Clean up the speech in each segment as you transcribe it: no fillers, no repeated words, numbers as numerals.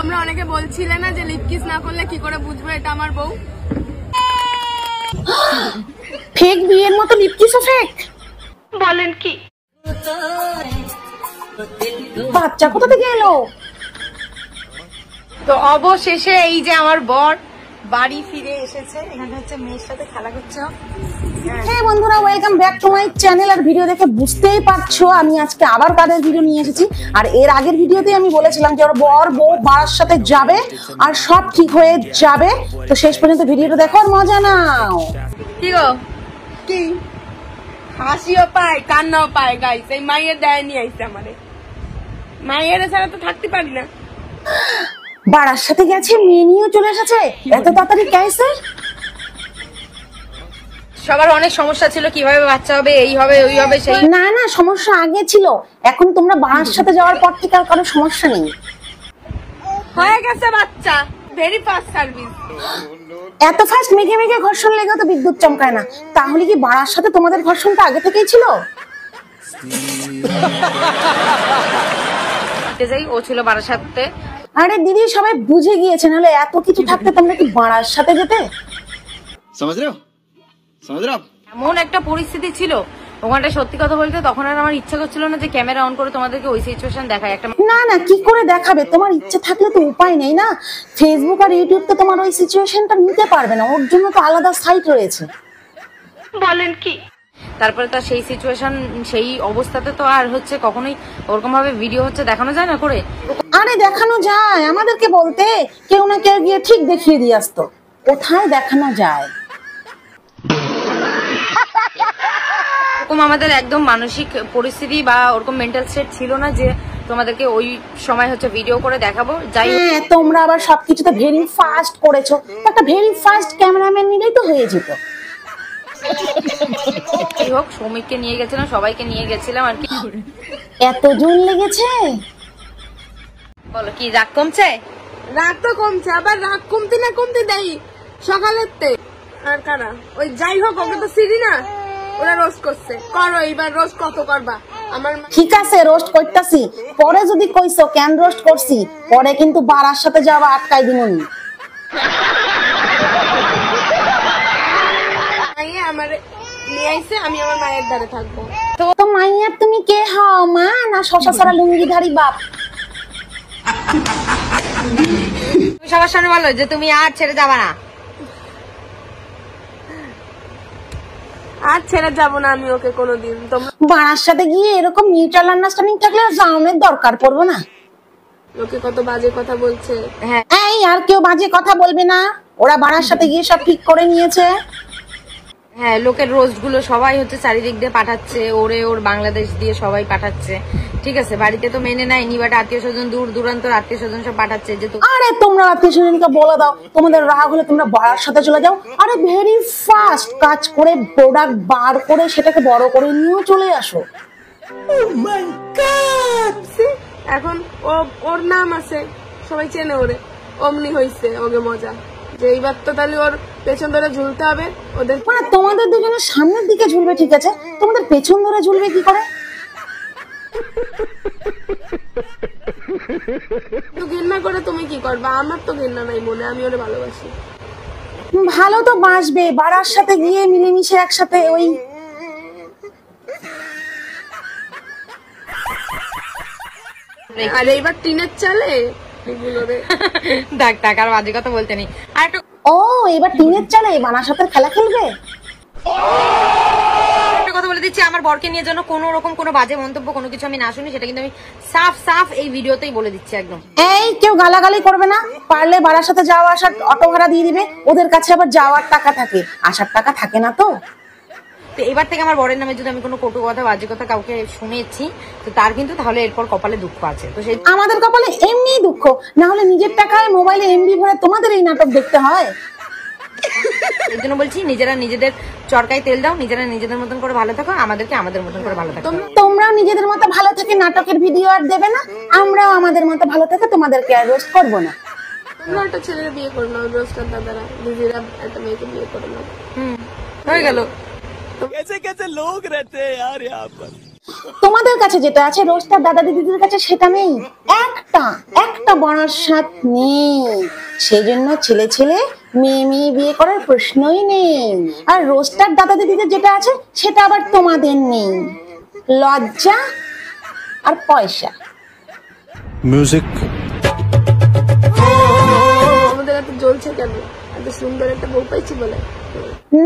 তোমরা অনেকে বলছিলে না যে লিপ কিস না করলে কি করে বুঝবো এটা আমার বউ? ফেক বিয়ের মতো লিপ কিসও ফেক? বলেন কি? বাচ্চা কোথা থেকে এলো? তো অবশেষে এই যে আমার বর বাড়ি ফিরে এসেছে। এখানে হচ্ছে মেয়ের সাথে খেলা করছে। হ্যাঁ বন্ধুরা, welcome back to my channel. আর ভিডিও দেখে বুঝতেই পারছো আমি আজকে আবার কাদের ভিডিও নিয়ে এসেছি। আর এর আগের ভিডিওতে আমি বলেছিলাম যে ওর বর বউ বাড়ার সাথে যাবে আর সব ঠিক হয়ে যাবে। তো শেষ পর্যন্ত ভিডিওটা দেখো আর মজা নাও। কি গো, কি হাসিও পায় কান্নাও পায় গাইস। এই মাইয়ের দেয় নিয়ে আইছে আমারে। মাইয়ের ছাড়া তো থাকতে পারি না। বাড়ার সাথে গেছে, মেয়ে নিয়েও চলে এসেছে। এত তাড়াতাড়ি কেসে? সবার অনেক সমস্যা ছিল, কিভাবে বাচ্চা হবে, এই হবে ওই হবে সেই। না না, সমস্যা আগে ছিল। এখন তোমরা বাড়ার সাথে যাওয়ার পর থেকে আর কোনো সমস্যা নেই। হয়ে গেছে বাচ্চা, ভেরি ফাস্ট সার্ভিস। এত ফাস্ট মেঘে মেঘে ঘর্ষণ লেগেও তো বিদ্যুৎ চমকায় না। তাহলে কি বাড়ার সাথে তোমাদের ঘর্ষণটা আগে থেকেই ছিল? যাই, ও ছিল বাড়ার সাথে। আরে দিদি, সবাই বুঝে গিয়েছে, নাহলে এত কিছু থাকতে তোমরা কি বাড়ার সাথে যেতে? এমন একটা পরিস্থিতি ছিল ওখানটা, সত্যি কথা বলতে তখন আর আমার ইচ্ছা করছিল না যে ক্যামেরা অন করে তোমাদেরকে ওই সিচুয়েশন দেখায়। একটা না না, কি করে দেখাবে? তোমার ইচ্ছে থাকলে তো উপায় নেই না। ফেসবুক আর ইউটিউব তো তোমার ওই সিচুয়েশনটা নিতে পারবে না, ওর জন্য তো আলাদা সাইট রয়েছে। বলেন কি? তারপরে তো সেই সিচুয়েশন, সেই অবস্থাতে তো আর হচ্ছে কখনোই ওরকম ভাবে ভিডিও হচ্ছে দেখানো যায় না করে। আরে দেখানো যায়, আমাদেরকে বলতে কেউ না কেউ গিয়ে ঠিক দেখিয়ে দিয়ে আসতো। কোথায় দেখানো যায়? ওরকম আমাদের একদম মানসিক পরিস্থিতি বা ওরকম মেন্টাল স্টেট ছিল না যে তোমাদেরকে ওই সময় হচ্ছে ভিডিও করে দেখাবো। যাই তোমরা আবার সবকিছু তো ভেরি ফাস্ট করেছো। একটা ভেরি ফাস্ট ক্যামেরাম্যান নিলেই তো হয়ে যেত। যাই হোক, সৌমিককে নিয়ে গেছিলাম, সবাইকে নিয়ে গেছিলাম আর কি। এত জোর লেগেছে? বলো কি, রাগ কমছে? রাগ তো কমছে, আবার রাগ কমতে না কমতে দেই সকালের আর কারা ওই যাই হোক, ওকে তো সিরি না, ওরা রোস্ট করছে। করো এইবার রোস্ট, কত করবা? আমার ঠিক আছে, রোস্ট করতেছি। পরে যদি কইছো কেন রোস্ট করছি, পরে কিন্তু বাড়ার সাথে যাওয়া আটকাই দিমনি। আমার নিয়ে আইছে, আমি আমার মায়ের দ্বারে থাকবো। তো মাইয়ার তুমি কে হও, মা না শশা ছাড়া লুঙ্গিধারী বাপ? সবার সামনে বলো যে তুমি আর ছেড়ে যাবা না। আর ছেড়ে যাবো না আমি ওকে কোনোদিন। তোমরা বাড়ার সাথে গিয়ে এরকম নিউট্রাল আন্ডারস্ট্যান্ডিং থাকলে জাউনের দরকার পড়বে না। লোকে কত বাজে কথা বলছে। হ্যাঁ, এই আর কেউ বাজে কথা বলবে না, ওরা বাড়ার সাথে গিয়ে সব ঠিক করে নিয়েছে। হ্যাঁ, লোকের রোস্ট গুলো সবাই হচ্ছে চারিদিক দিয়ে পাঠাচ্ছে, ওরে ওর বাংলাদেশ দিয়ে সবাই পাঠাচ্ছে। ঠিক আছে, বাড়িতে তো মেনে নেয়নি, বাট আত্মীয় স্বজন, দূর দূরান্ত আত্মীয় স্বজন সব পাঠাচ্ছে যে। আরে তোমরা আত্মীয় স্বজনকে বলে দাও, তোমাদের রাগ হলে তোমরা বাড়ার সাথে চলে যাও। আরে ভেরি ফাস্ট কাজ করে প্রোডাক্ট বার করে সেটাকে বড় করে নিয়েও চলে আসো। Oh my God! এখন ওর নাম আছে, সবাই চেনে ওরে, অমনি হইছে ওকে মজা যে এইবার তো তাহলে ওর পেছন ধরে ঝুলতে হবে ওদের। মানে তোমাদের দুজনের সামনের দিকে ঝুলবে ঠিক আছে, তোমাদের পেছন ধরে ঝুলবে কি করে? তো ঘৃণা করে তুমি কি করবা? আমার তো ঘৃণা নাই মনে, আমি ওরে ভালোবাসি। ভালো তো বাসবে, বাড়ার সাথে গিয়ে মিলেমিশে একসাথে ওই। আর এইবার টিনের চালে ডাক আর বাজে কথা বলতে নেই। আর একটু ও, এবার টিনের চালে বানার সাথে খেলা খেলবে। একটা কথা বলে দিচ্ছি, আমার বরকে নিয়ে যেন কোনো রকম কোনো বাজে মন্তব্য কোনো কিছু আমি না শুনি, সেটা কিন্তু আমি সাফ সাফ এই ভিডিওতেই বলে দিচ্ছি একদম। এই কেউ গালাগালি করবে না, পারলে বাড়ার সাথে যাওয়া আসার অটো ভাড়া দিয়ে দিবে। ওদের কাছে আবার যাওয়ার টাকা থাকে, আসার টাকা থাকে না। তো এবার থেকে আমার বরের নামে যদি আমি কোনো কটু কথা বাজে কথা কাউকে শুনেছি, তো তার কিন্তু তাহলে এরপর কপালে দুঃখ আছে। তো সেই আমাদের কপালে এমনি দুঃখ, না হলে নিজের টাকায় মোবাইলে এমবি ভরে তোমাদের এই নাটক দেখতে হয়। এই জন্য বলছি, নিজেরা নিজেদের চরকায় তেল দাও, নিজেরা নিজেদের মতন করে ভালো থাকো, আমাদেরকে আমাদের মতন করে ভালো থাকো। তোমরাও নিজেদের মতো ভালো থেকে নাটকের ভিডিও আর দেবে না, আমরাও আমাদের মতো ভালো থেকে তোমাদেরকে আর রোস্ট করবো না। তোমরা একটা ছেলের বিয়ে করো না, রোস্টার দাদারা নিজেরা একটা মেয়েকে বিয়ে করো না। হয়ে গেল। कैसे कैसे लोग रहते हैं यार यहाँ पर। তোমাদের কাছে যেটা আছে রোস্টার দাদা দিদিদের কাছে সেটা নেই। একটা বারাসাত নেই, সেই জন্য ছেলে ছেলে মেয়ে মেয়ে বিয়ে করার প্রশ্নই নেই। আর রোস্টার দাদা দিদিদের যেটা আছে সেটা আবার তোমাদের নেই, লজ্জা আর পয়সা। মিউজিক। আমাদের এত জ্বলছে কেন? এত সুন্দর একটা বউ পাইছি বলে?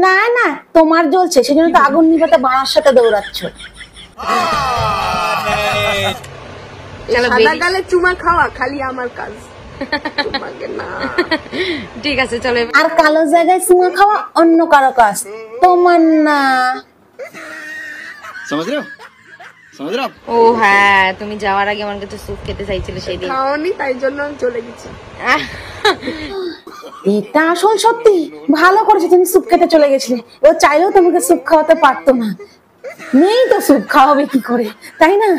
না না, তোমার জ্বলছে, সেজন্য তো আগুন নিভাতে বাড়ার সাথে দৌড়াচ্ছ। সাদা গালে চুমা খাওয়া খালি আমার কাজ, তোমাকে না। ঠিক আছে চলে। আর কালো জায়গায় চুমা খাওয়া অন্য কারো কাজ, তোমার না। ও হ্যাঁ, তুমি যাওয়ার আগে আমার কাছে স্যুপ খেতে চাইছিলে সেই দিন। খাওনি, তাই জন্য আমি চলে গেছি। এটা আসল সত্যি, ভালো করেছে তুমি স্যুপ খেতে চলে গেছিলে। ও চাইলেও তোমাকে স্যুপ খাওয়াতে পারতো না, নেই তো স্যুপ খাওয়াবে কি করে, তাই না?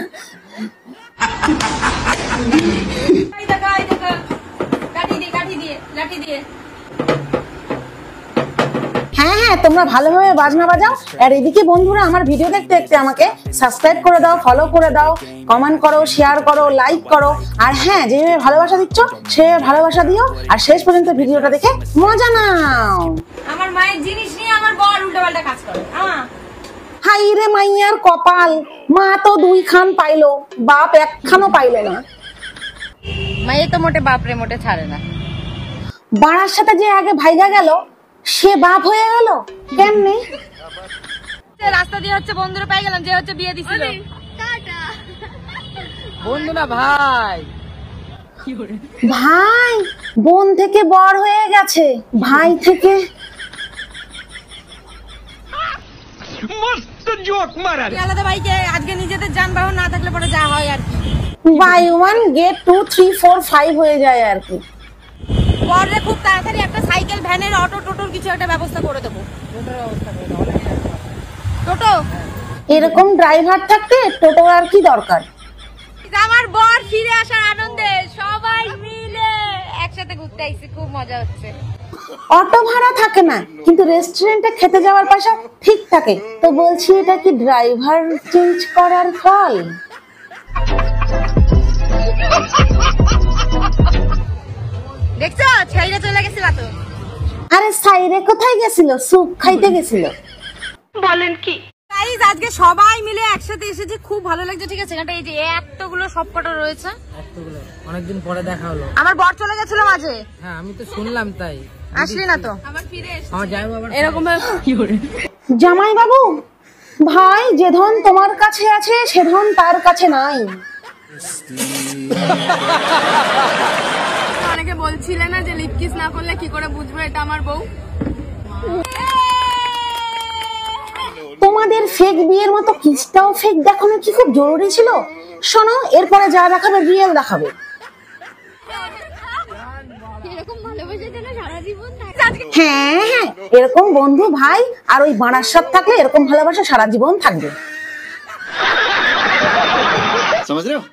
হ্যাঁ হ্যাঁ, তোমরা ভালোভাবে বাজনা বাজাও। আর এদিকে বন্ধুরা আমার ভিডিও দেখতে দেখতে আমাকে সাবস্ক্রাইব করে দাও, ফলো করে দাও, কমেন্ট করো, শেয়ার করো, লাইক করো। আর হ্যাঁ, যেভাবে ভালোবাসা দিচ্ছ সেভাবে ভালোবাসা দিও। আর শেষ পর্যন্ত ভিডিওটা দেখে মজা নাও। আমার মায়ের জিনিস নিয়ে আমার বর উল্টোপাল্টা কাজ করে। হাই রে মাইয়ার কপাল, মা তো 2 খান পাইলো, বাপ 1 খানও পাইলো না। মায়ে তো মোটে বাপরে মোটে ছাড়ে না। বাড়ার সাথে যে আগে ভাইগা গেল সে বাপ হয়ে গেল কেমনে? রাস্তা দিয়ে হচ্ছে বন্ধুরা পাই গেলাম, যে হচ্ছে বিয়ে দিছিল। বন্ধু না ভাই, ভাই বোন থেকে বড় হয়ে গেছে, ভাই থেকে। আলাদা বাইকে আজকে নিজেদের যানবাহন না থাকলে পরে যা হয় আর কি, বাই 1 গেট 2 3 4 5 হয়ে যায় আর কি। পরে খুব তাড়াতাড়ি একটা সাইকেল, ভ্যানের, অটো, টোটোর কিছু একটা ব্যবস্থা করে দেবো। টোটো এরকম ড্রাইভার থাকতে টোটো আর কি দরকার? আমার বর ফিরে আসার আনন্দে সবাই মিলে একসাথে ঘুরতে আইছি, খুব মজা হচ্ছে। অটো ভাড়া থাকে না, কিন্তু রেস্টুরেন্টে খেতে যাওয়ার পয়সা ঠিক থাকে। তো বলছি, এটা কি ড্রাইভার চেঞ্জ করার ফল? দেখছো, ছাইরা চলে গেছিল তো। আরে সাইরে কোথায় গেছিল? স্যুপ খাইতে গেছিল। বলেন কি গাইস, আজকে সবাই মিলে একসাথে এসেছি, খুব ভালো লাগছে। ঠিক আছে, এই যে এতগুলো সবকটা রয়েছে, এতগুলো অনেকদিন পরে দেখা হলো। আমার বর চলে গেছিল মাঝে। হ্যাঁ আমি তো শুনলাম, তাই আসলি না তো। আবার ফিরে এসেছি আমার যাই বাবা এরকম জামাই বাবু, ভাই যে ধন তোমার কাছে আছে সে ধন তার কাছে নাই। অনেকে বলছিলে না যে লিপ কিস না করলে কি করে বুঝবো এটা আমার বউ। তোমাদের ফেক বিয়ের মতো কিসটাও ফেক দেখানো কি খুব জরুরি ছিল? শোনো, এরপরে যা দেখাবে রিয়েল দেখাবে। হ্যাঁ হ্যাঁ, এরকম বন্ধু ভাই আর ওই বারাসাত থাকলে এরকম ভালোবাসা সারা জীবন থাকবে। समझ रहे हो?